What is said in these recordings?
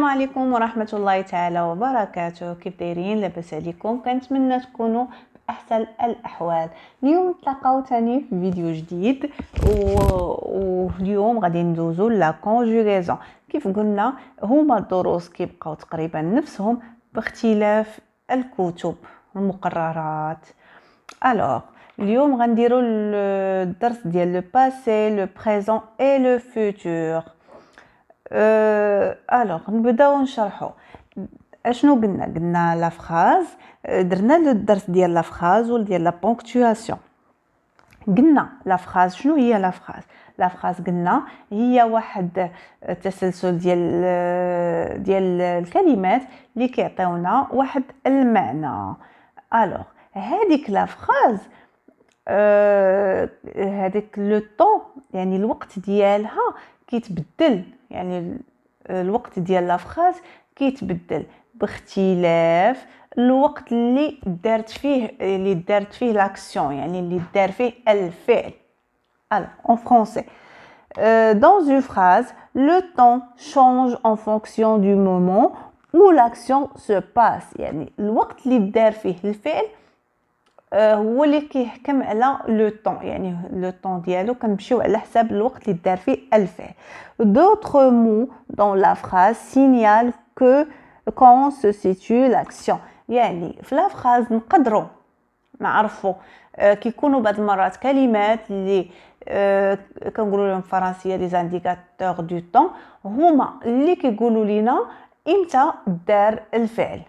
عليكم ورحمة الله تعالى وبركاته. كيف دايرين؟ لاباس عليكم؟ كنتمنى تكونوا بأحسن الأحوال. اليوم تلاقاو تاني في فيديو جديد واليوم غادي ندوزو لا كونجوغيزون. كيف قلنا هما الدروس كيبقاو تقريبا نفسهم باختلاف الكتب والمقررات. الوغ اليوم غنديرو الدرس ديال لو باسي لو بريزون اي لو فوتور. الوغ نبداو نشرحو اشنو قلنا لا فراز. درنا الدرس ديال لا فراز وديال لا بونكتواسيون. قلنا لا فراز شنو هي لا فراز؟ لا فراز قلنا هي واحد تسلسل ديال الكلمات اللي كيعطيونا واحد المعنى. الوغ هذيك لا فراز هذيك لو طون يعني الوقت ديالها كيتبدل، يعني الوقت ديال لا فراز كيتبدل باختلاف الوقت اللي دارت فيه لاكسيون، يعني اللي دار فيه الفعل. Alors en français, dans une phrase, le temps change en fonction du moment où l'action se passe. يعني الوقت اللي دار فيه الفعل هو اللي كيحكم على لو طون، يعني لو طون ديالو كنمشيو على حساب الوقت اللي دار فيه الفعل. D'autres mots dans la phrase signalent que quand se situe l'action. يعني في لا فراز نقدروا نعرفوا كيكونوا بعض المرات كلمات اللي كنقولوا لهم فرنسيه لي زانديكاتور دو طون، هما اللي كيقولوا لينا امتى دار الفعل.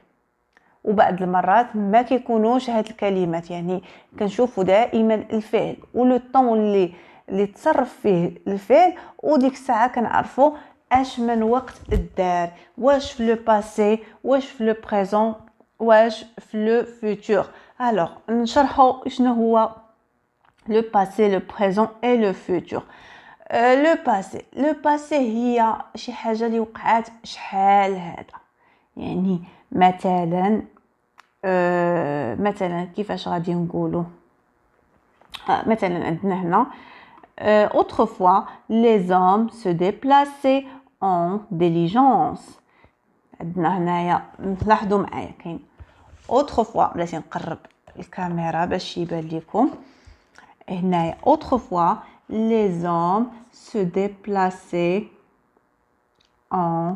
وبعض المرات ما كيكونوش هاد الكلمات، يعني كنشوفوا دائما الفعل ولو طون اللي تصرف فيه الفعل، وديك الساعه كنعرفوا اش من وقت الدار، واش في لو باسي، واش في لو بريزون، واش في لو فوتور. الوغ نشرحوا شنو هو لو باسي لو بريزون اي لو فوتور. لو باسي هي شي حاجه اللي وقعات شحال هذا، يعني مثلا كيفاش غادي نقولوا مثلا عندنا هنا autrefois les hommes se déplaçaient en diligence. عندنا هنايا لاحظوا معايا كاين autrefois، بلاتي نقرب الكاميرا باش يبان لكم هنايا autrefois les hommes se déplaçaient en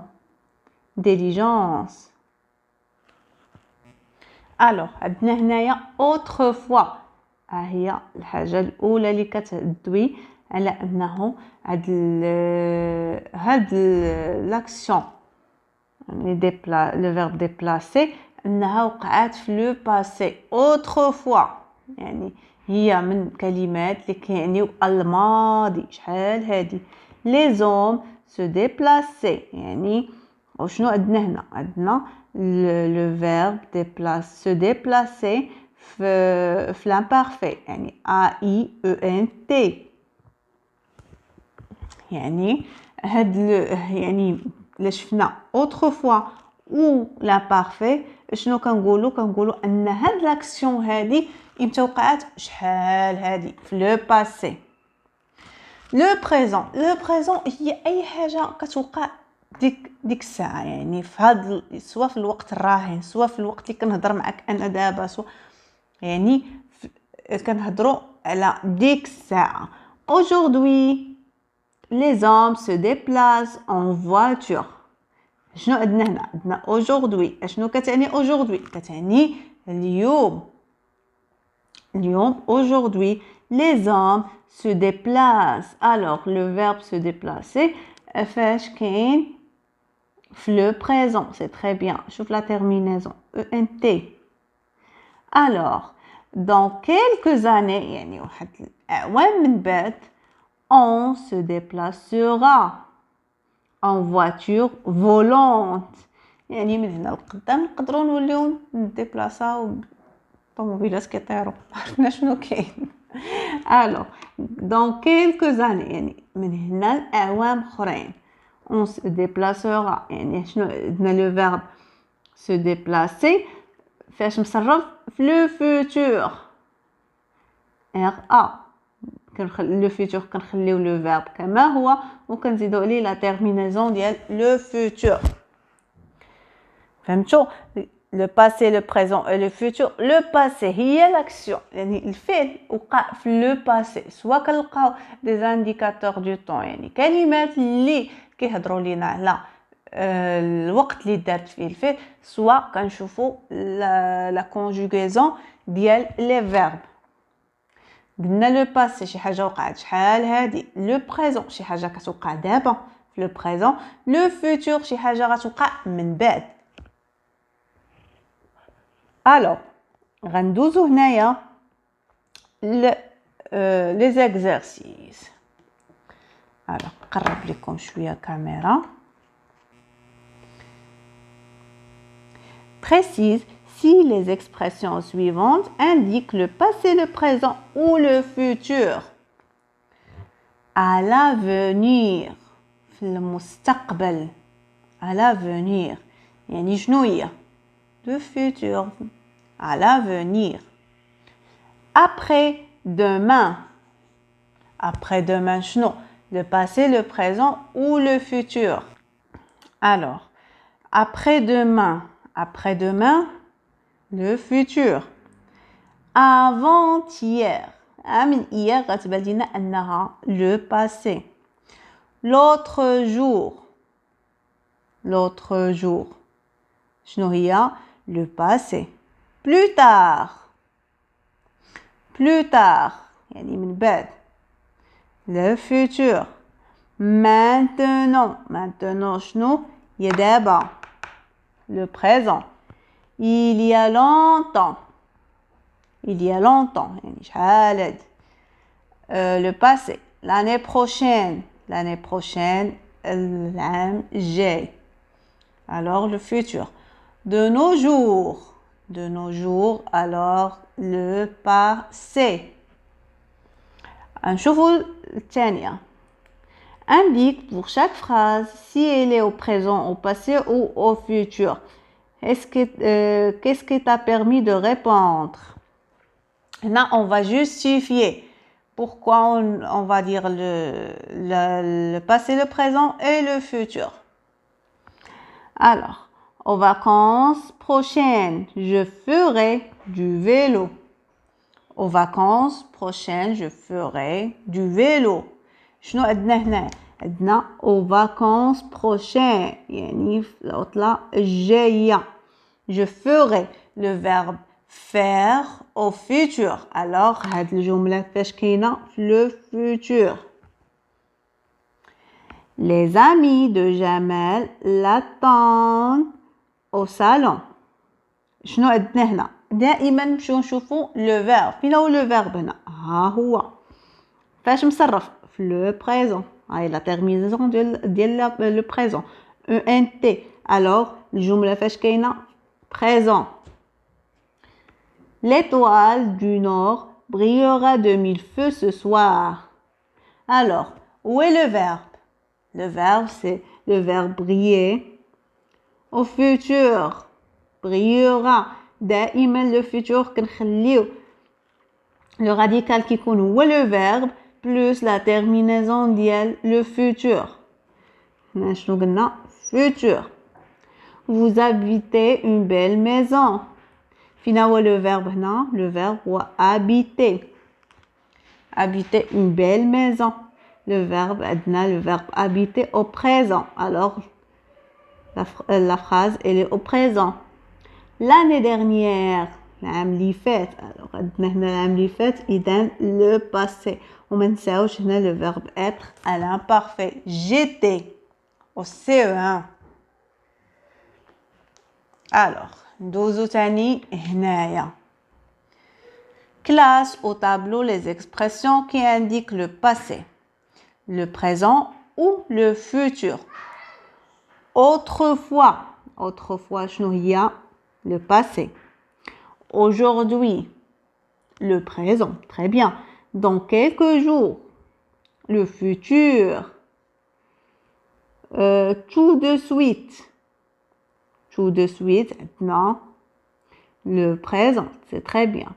diligence. الوغ عندنا هنايا autrefois هي الحاجه الاولى اللي كتدوي على انه هاد لاكسيون لي لو فيرب ديبلاسي انها وقعات في لو باسي autrefois، يعني هي من كلمات اللي كيعنيو الماضي. شحال هادي لي زوم سو ديبلاسي، يعني وشنو عندنا هنا؟ عندنا le verbe se déplacer في l'imparfait، يعني A-I-E-N-T. يعني يعني لا شفنا autrefois ou l'imparfait شنو كنقولوا ان هاد لاكسيون هادي امتى وقعت؟ شحال هادي في لو باسي. لو بريزون هي اي حاجه كتوقع ديك الساعه، يعني في هاد سواء في الوقت الراهن، سواء في الوقت اللي كنهضر معك انا دابا، يعني كنهضروا على ديك الساعه. aujourd'hui les hommes se déplacent en voiture. شنو عندنا هنا؟ عندنا aujourd'hui. شنو كتعني aujourd'hui؟ كتعني اليوم. aujourd'hui les hommes se déplacent. alors le verbe se déplacer فاش كاين في le présent. c'est très bien. شوف la terminaison ENT. alors dans quelques années يعني واحد الأعوام من بعد on se déplacera en voiture volante. يعني من هنا لقدام نقدروا نوليو نديبلاصاو طوموبيلات كيطيروا، عرفنا شنو كاين. alors dans quelques années يعني من هنا لأعوام اخرين on se déplacera، يعني شنو عندنا لو فيرب se déplacer فاش مصرف في لو فوتور RA. لو فوتور كنخليو لو فيرب كما هو وكنزيدو عليه لا تيرمينازون ديال لو فوتور. فهمتوا le passé le présent et le futur le passé هي l'action يعني الفعل وقع في le passé سواء كنلقاو des indicateurs du temps يعني كلمات اللي كيهضروا لينا على الوقت اللي دارت فيه الفعل سواء كنشوفوا la conjugaison ديال les verbes قلنا لو باسي شي حاجه وقعت شحال هادي لو بريزون شي حاجه كتوقع دابا في لو بريزون لو فوتور شي حاجه غتوقع من بعد الو غندوزو هنايا لي زيكزارسيس الو نقرب لكم شويه كاميرا précise si les expressions suivantes indiquent le passé, le présent ou le futur. À l'avenir, في المستقبل. À l'avenir. يعني شنو هي؟ Le futur. À l'avenir. Après demain. Après demain, شنو؟ Le passé, le présent ou le futur. Alors, après demain. Après demain. Le futur. Avant-hier. من hier غتبان لينا أنها le passé. L'autre jour. L'autre jour. شنو هي؟ Le passé. Plus tard. Plus tard. يعني من بعد. Le futur. Maintenant. Maintenant شنو؟ هي دابا. Le présent. Il y a longtemps. Il y a longtemps. يعني شحال هادي. Le passé. L'année prochaine. L'année prochaine. العام الجاي. Alors le futur. De nos jours. De nos jours. Alors le passé. نشوفوا الثانية. Indique pour chaque phrase si elle est au présent, au passé ou au futur. Qu'est-ce qui t'a permis de répondre? Là, on va justifier pourquoi on va dire le passé, le présent et le futur. Alors, aux vacances prochaines, je ferai du vélo. Aux vacances prochaines, je ferai du vélo. شنو عندنا هنا؟ عندنا aux vacances prochaines يعني في العطلة الجاية. Je ferai le verbe faire au futur. Alors هاد الجملة فاش كاينة في le futur. Les amis de Jamel l'attendent au salon. شنو عندنا هنا؟ دائما نمشيو نشوفوا le verbe. فين هو le verbe هنا؟ ها هو. فاش مصرف؟ في le présent. هاي la terminaison ديال le présent. ENT. Alors الجملة فاش كاينة؟ présent. L'étoile du Nord brillera de mille feux ce soir. Alors, où est le verbe? Le verbe, c'est le verbe briller. Au futur, brillera. دائما le futur كنخليو le radical qui يكون هو le verbe plus la terminaison ديال le futur. هنا شنو قلنا؟ futur. Vous habitez une belle maison. فين هو le verbe هنا؟ le verbe هو habiter. Habiter une belle maison. Le verbe عندنا le verbe habiter au présent. Alors la phrase elle est au présent. L'année dernière, العام اللي فات. Alors عندنا هنا العام اللي فات إذن le passé. وما نساوش هنا le verbe être à l'imparfait. J'étais au CE1. Alors ندوزو تاني هنايا. Classe au tableau les expressions qui indiquent le passé, le présent ou le futur. Autrefois, autrefois شنو هي؟ le passé. Aujourd'hui, le présent. Très bien. Dans quelques jours, le futur. Tout de suite. Tout de suite, maintenant, le présent. C'est très bien.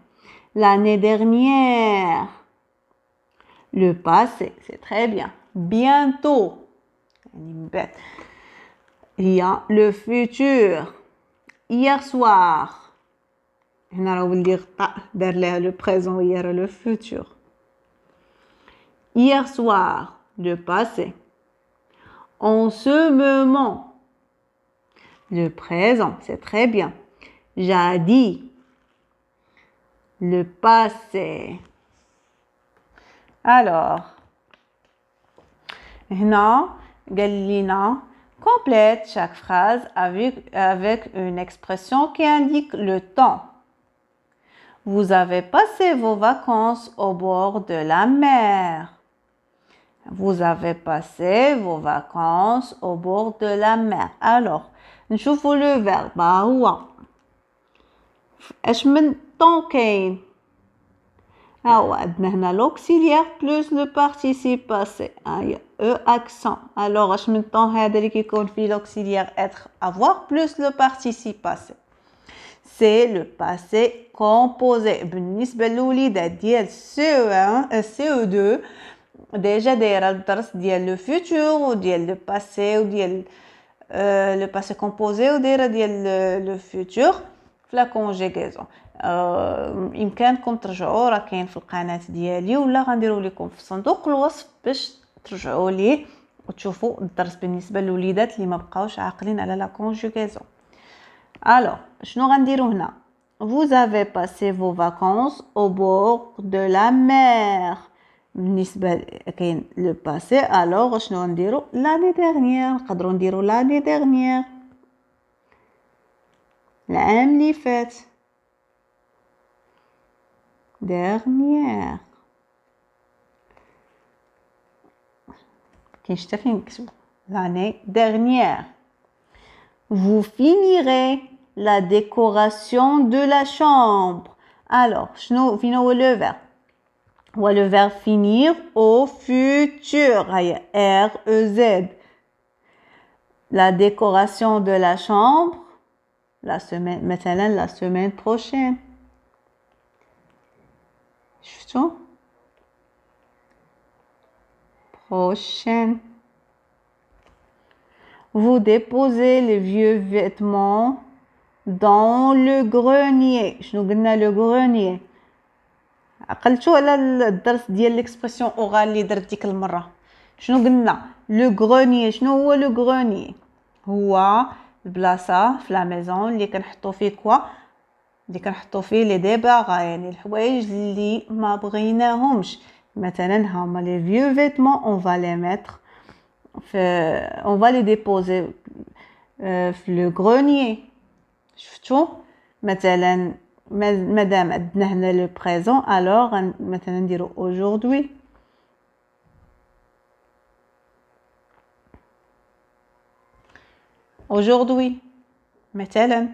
L'année dernière. Le passé. C'est très bien. Bientôt. Il y a le futur. hier soir. هنا راه ولي غطاء دار لها لو بريزون وهي راه لو فوتور. Hier soir, le passé. En ce moment, le présent, c'est très bien. Jadis, le passé. Alors, هنا قال لنا complète chaque phrase avec une expression qui indique le temps. Vous avez passé vos vacances au bord de la mer. Vous avez passé vos vacances au bord de la mer. Alors, نشوفوا le verbe هو اش من temps كاين. هو عندنا هنا l'auxiliaire plus le participe passé. هيا e accent. Alors اش من temps هذا اللي كيكون فيه l'auxiliaire être avoir plus le participe passé. C'est le passé composé. بالنسبة للوليدات ديال CE1 CE2 ديجا دايره الدرس ديال لو فيوتور وديال لو باسي وديال لو باسي كومبوزي ودايره ديال لو فيوتور في لا كونجيغيزون. بامكانكم ترجعوا راه كاين في القناه ديالي ولا غنديروا لكم في صندوق الوصف باش ترجعوا ليه وتشوفوا الدرس بالنسبه للوليدات اللي ما بقاوش عاقلين على لا كونجيغيزون. الوغ شنو غنديروا هنا؟ Vous avez passé vos vacances au bord de la mer. بالنسبة كاين لو باسي الوغ شنو غنديرو لاني ديرنيير. نقدروا نديرو لاني ديرنيير العام اللي فات ديرنيير. كاين حتى فين نكتبو لاني ديرنيير. Vous finirez la décoration de la chambre. Alors شنو فين هو لو فيرب؟ هو le verbe finir au futur. هيا R-E-Z. La décoration de la chambre. La semaine, مثلا la semaine prochaine. شفتوا؟ Prochaine. Vous déposez les vieux vêtements dans le grenier. شنو قلنا le grenier؟ عقلتوا على الدرس ديال ليكسبرسيون اورال اللي درت ديك المره. شنو قلنا لو غروني؟ شنو هو لو غروني؟ هو البلاصه في لا ميزون اللي كنحطوا فيه كوا اللي كنحطوا فيه لي ديباغا يعني الحوايج اللي ما بغيناهمش. مثلا هما لي فيو فيتمون اون فا لي ميتر في اون فا لي ديبوزي في لو غروني. شفتوا مثلا مادام عندنا هنا لو بريزون الوغ مثلا نديرو aujourd'hui. aujourd'hui مثلا.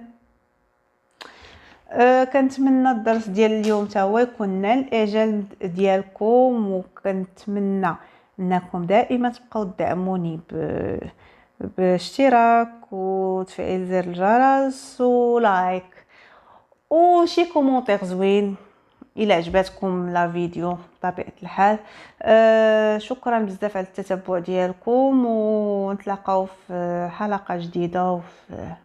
كنتمنى الدرس ديال اليوم تا هو يكون نال الاعجاب ديالكم وكنتمنى انكم دائما تبقاو تدعموني باشتراك وتفعيل زر الجرس ولايك وشي كومونتير زوين الى عجبتكم لا فيديو بطبيعه الحال. شكرا بزاف على التتبع ديالكم ونتلاقاو في حلقه جديده وفي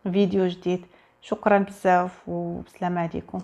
فيديو جديد. شكرا بزاف وبسلام عليكم.